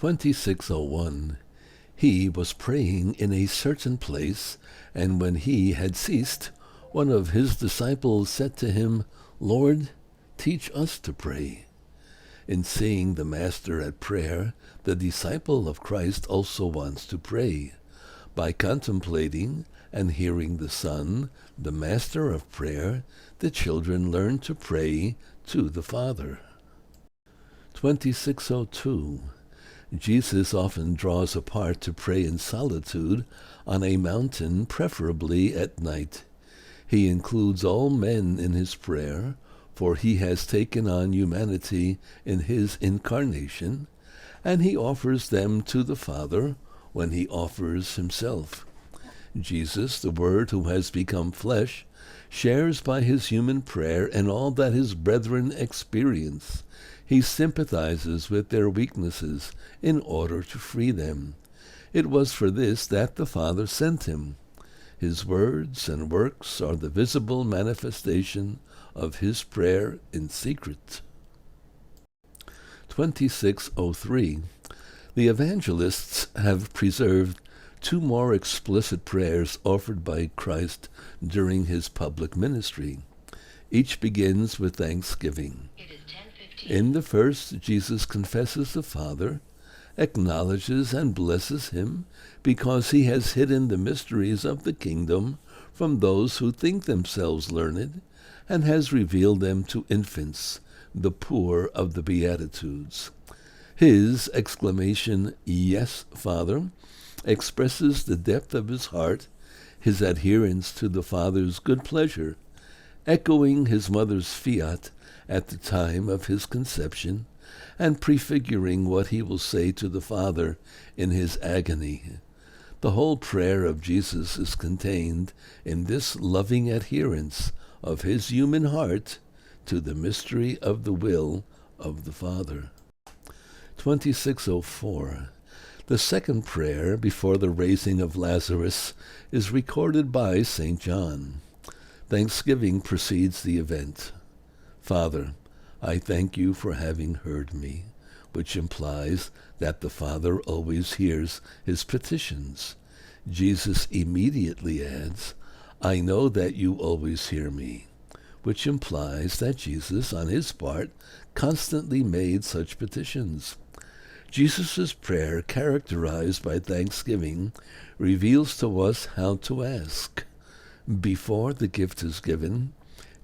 2601. He was praying in a certain place, and when he had ceased, one of his disciples said to him, Lord, teach us to pray. In seeing the Master at prayer, the disciple of Christ also wants to pray. By contemplating and hearing the Son, the Master of prayer, the children learn to pray to the Father. 2602. Jesus often draws apart to pray in solitude on a mountain, preferably at night. He includes all men in his prayer, for he has taken on humanity in his incarnation, and he offers them to the Father when he offers himself. Jesus, the Word who has become flesh, shares by his human prayer in all that his brethren experience. He sympathizes with their weaknesses in order to free them. It was for this that the Father sent him. His words and works are the visible manifestation of his prayer in secret. 2603. The evangelists have preserved two more explicit prayers offered by Christ during his public ministry. Each begins with thanksgiving. In the first, Jesus confesses the Father, acknowledges and blesses him because he has hidden the mysteries of the kingdom from those who think themselves learned, and has revealed them to infants, the poor of the Beatitudes. His exclamation, Yes, Father, expresses the depth of his heart, his adherence to the Father's good pleasure, echoing his mother's fiat at the time of his conception, and prefiguring what he will say to the Father in his agony. The whole prayer of Jesus is contained in this loving adherence of his human heart to the mystery of the will of the Father. 2604. The second prayer before the raising of Lazarus is recorded by St. John. Thanksgiving precedes the event. Father, I thank you for having heard me, which implies that the Father always hears his petitions. Jesus immediately adds, I know that you always hear me, which implies that Jesus, on his part, constantly made such petitions. Jesus' prayer, characterized by thanksgiving, reveals to us how to ask. Before the gift is given,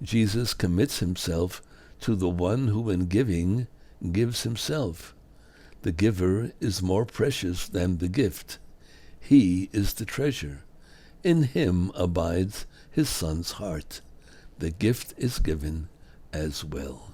Jesus commits himself to the one who in giving gives himself. The giver is more precious than the gift. He is the treasure. In him abides his Son's heart. The gift is given as well.